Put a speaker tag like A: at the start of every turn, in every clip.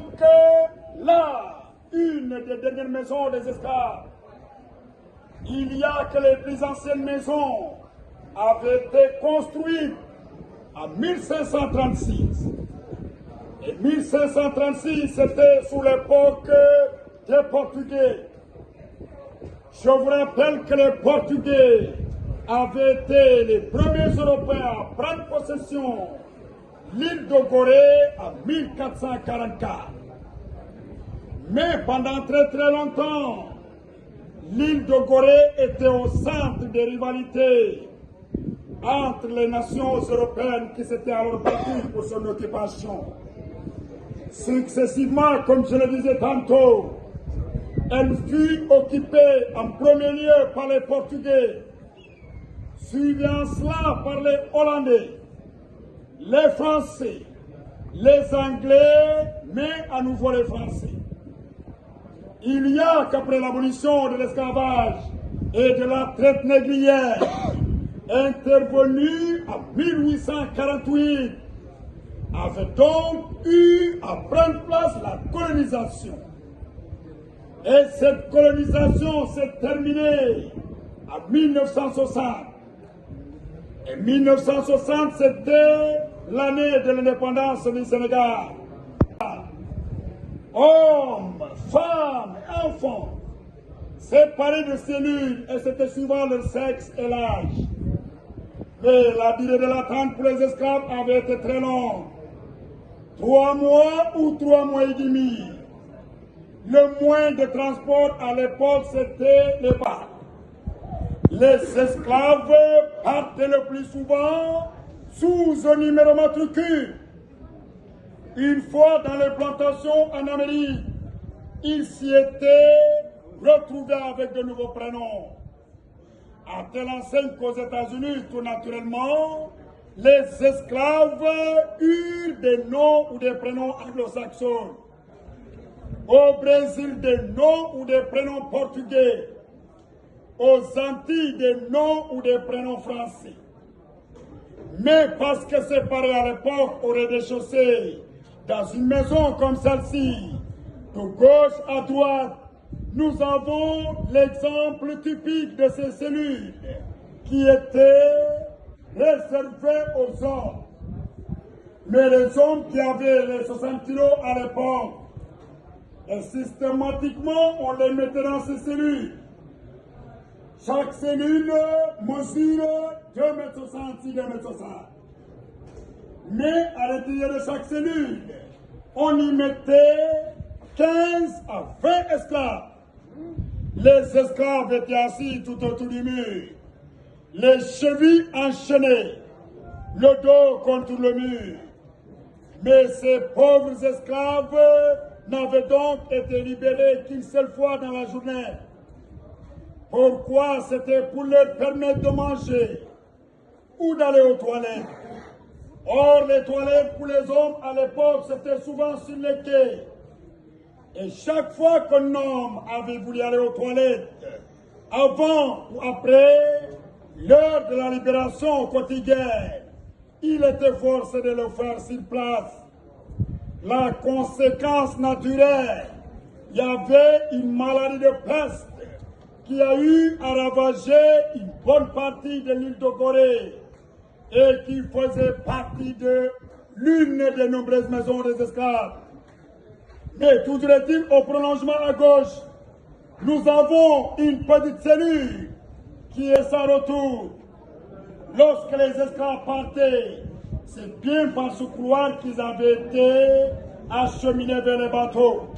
A: donc là, une des dernières maisons des esclaves. Il y a que les plus anciennes maisons avaient été construites en 1536. Et 1536, c'était sous l'époque des Portugais. Je vous rappelle que les Portugais avaient été les premiers Européens à prendre possession de l'île de Gorée en 1444. Mais pendant très très longtemps, l'île de Gorée était au centre des rivalités entre les nations européennes qui s'étaient alors battues pour son occupation. Successivement, comme je le disais tantôt, elle fut occupée en premier lieu par les Portugais, suivi en cela par les Hollandais, les Français, les Anglais, mais à nouveau les Français. Il y a qu'après l'abolition de l'esclavage et de la traite négrière, intervenue en 1848, avait donc eu à prendre place la colonisation. Et cette colonisation s'est terminée en 1960. Et 1960, c'était l'année de l'indépendance du Sénégal. Hommes, femmes, enfants, séparés de cellules, et c'était suivant leur sexe et l'âge. Mais la durée de l'attente pour les esclaves avait été très longue. 3 mois ou 3 mois et demi. Le moyen de transport à l'époque, c'était les bateaux. Les esclaves partaient le plus souvent sous un numéro matricule. Une fois dans les plantations en Amérique, ils s'y étaient retrouvés avec de nouveaux prénoms. À telle enseigne qu'aux États-Unis, tout naturellement, les esclaves eurent des noms ou des prénoms anglo-saxons. Au Brésil, des noms ou des prénoms portugais. Aux Antilles, des noms ou des prénoms français. Mais parce que séparés à l'époque au rez-de-chaussée, dans une maison comme celle-ci, de gauche à droite, nous avons l'exemple typique de ces cellules qui étaient réservées aux hommes. Mais les hommes qui avaient les 60 kilos à l'époque, et systématiquement, on les mettait dans ces cellules. Chaque cellule mesure 2,60 m, 2,60 m. Mais à l'intérieur de chaque cellule, on y mettait 15 à 20 esclaves. Les esclaves étaient assis tout autour du mur, les chevilles enchaînées, le dos contre le mur. Mais ces pauvres esclaves n'avaient donc été libérés qu'une seule fois dans la journée. Pourquoi? C'était pour leur permettre de manger ou d'aller aux toilettes. Or, les toilettes pour les hommes à l'époque, c'était souvent sur les quais. Et chaque fois qu'un homme avait voulu aller aux toilettes, avant ou après l'heure de la libération quotidienne, il était forcé de le faire sur place. La conséquence naturelle, il y avait une maladie de peste qui a eu à ravager une bonne partie de l'île de Gorée et qui faisait partie de l'une des nombreuses maisons des esclaves. Mais toujours est-il, au prolongement à gauche, nous avons une petite cellule qui est sans retour. Lorsque les esclaves partaient, c'est bien par ce couloir qu'ils avaient été acheminés vers les bateaux.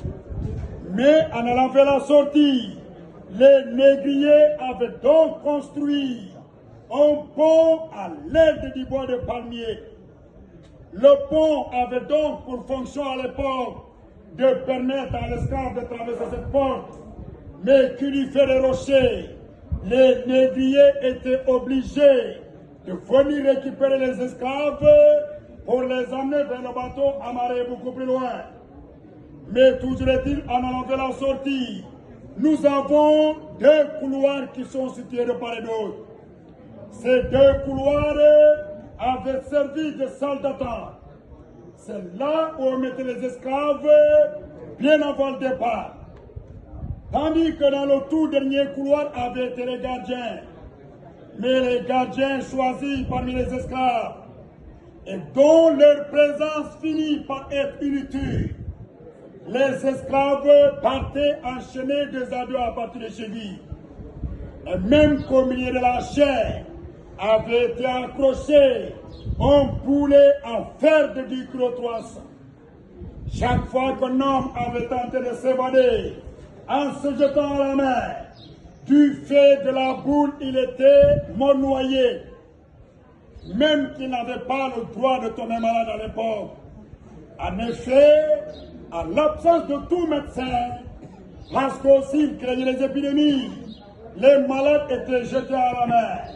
A: Mais en allant vers la sortie, les négriers avaient donc construit un pont à l'aide du bois de palmier. Le pont avait donc pour fonction à l'époque de permettre à l'esclave de traverser cette porte. Mais qu'il lui fait les rochers, les négriers étaient obligés de venir récupérer les esclaves pour les emmener vers le bateau amarré beaucoup plus loin. Mais toujours est-il, en allant vers la sortie, nous avons 2 couloirs qui sont situés de part et d'autre. Ces 2 couloirs avaient servi de salle d'attente. c'est là où on mettait les esclaves bien avant le départ. Tandis que dans le tout dernier couloir avaient été les gardiens. Mais les gardiens choisis parmi les esclaves et dont leur présence finit par être inutile. Les esclaves partaient enchaîner des adieux à partir des chevilles. Et même qu'au milieu de la chair avait été accroché un boulet en fer de 10 kg 300. Chaque fois qu'un homme avait tenté de s'évader en se jetant à la mer, du fait de la boule, il était mort noyé. Même qu'il n'avait pas le droit de tomber malade à l'époque. En effet, en l'absence de tout médecin, parce qu'aussi il craignait les épidémies, les malades étaient jetés à la mer.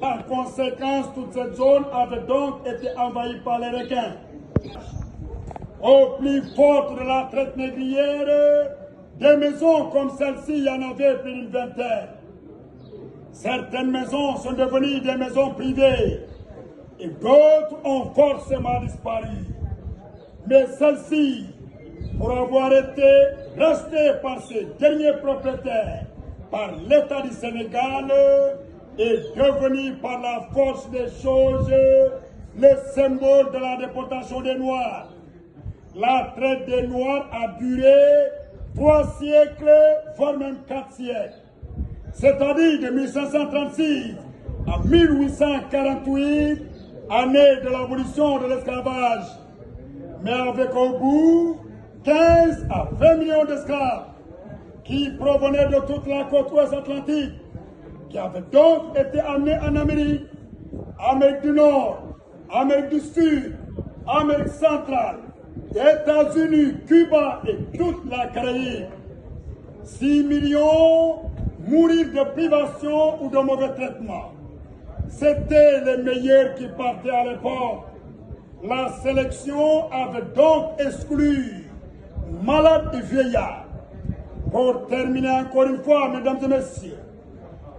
A: Par conséquent, toute cette zone avait donc été envahie par les requins. Au plus fort de la traite négrière, des maisons comme celle-ci, il y en avait plus d'une vingtaine. Certaines maisons sont devenues des maisons privées et d'autres ont forcément disparu. Mais celle-ci, pour avoir été restée par ses derniers propriétaires, par l'État du Sénégal, est devenue par la force des choses le symbole de la déportation des Noirs. La traite des Noirs a duré 3 siècles, voire même 4 siècles. C'est-à-dire de 1536 à 1848, année de l'abolition de l'esclavage. Mais avec au bout 15 à 20 millions d'esclaves qui provenaient de toute la côte ouest atlantique, qui avaient donc été amenés en Amérique, Amérique du Nord, Amérique du Sud, Amérique centrale, États-Unis, Cuba et toute la Caraïbe. 6 millions mourir de privation ou de mauvais traitements. C'était les meilleurs qui partaient à l'époque. La sélection avait donc exclu malades et vieillards. Pour terminer encore une fois, mesdames et messieurs,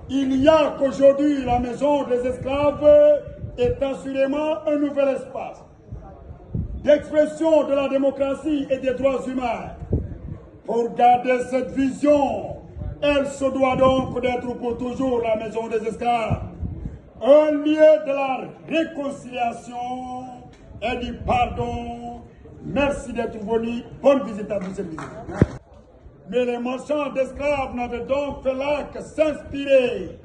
A: il y a qu'aujourd'hui la maison des esclaves est assurément un nouvel espace d'expression de la démocratie et des droits humains. Pour garder cette vision, elle se doit donc d'être pour toujours la maison des esclaves, un lieu de la réconciliation et du pardon. Merci d'être venus. Bonne visite à vous, cette visite. Mais les marchands d'esclaves n'avaient donc fait là que s'inspirer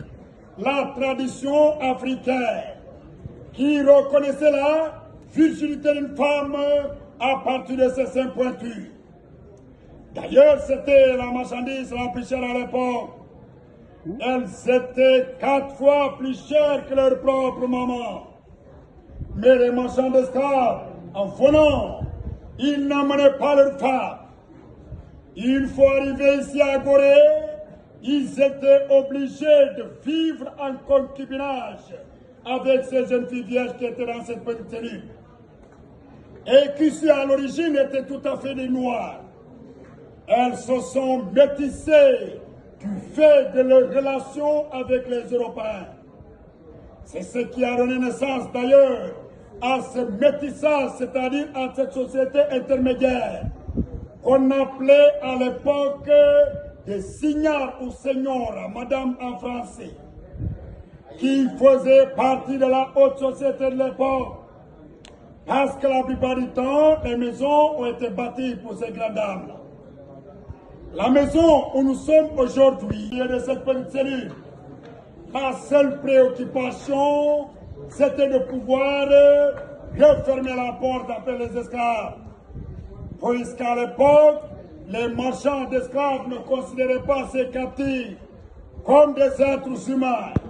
A: la tradition africaine qui reconnaissait la virginité d'une femme à partir de ses seins pointus. D'ailleurs, c'était la marchandise la plus chère à l'époque. Elles étaient 4 fois plus chères que leur propre maman. Mais les marchands d'esclaves, en venant, ils n'amenaient pas leurs femmes. Une fois arrivés ici à Gorée, ils étaient obligés de vivre en concubinage avec ces jeunes filles vierges qui étaient dans cette petite cellule. Et qui, à l'origine, étaient tout à fait des Noirs. Elles se sont métissées du fait de leur relation avec les Européens. C'est ce qui a donné naissance d'ailleurs à ce métissage, c'est-à-dire à cette société intermédiaire, qu'on appelait à l'époque des signards ou seigneurs, madame en français, qui faisaient partie de la haute société de l'époque. Parce que la plupart du temps, les maisons ont été bâties pour ces grandes dames. La maison où nous sommes aujourd'hui, de cette petite cellule, la seule préoccupation, c'était de pouvoir refermer la porte après les esclaves. Puisqu'à l'époque, les marchands d'esclaves ne considéraient pas ces captifs comme des êtres humains.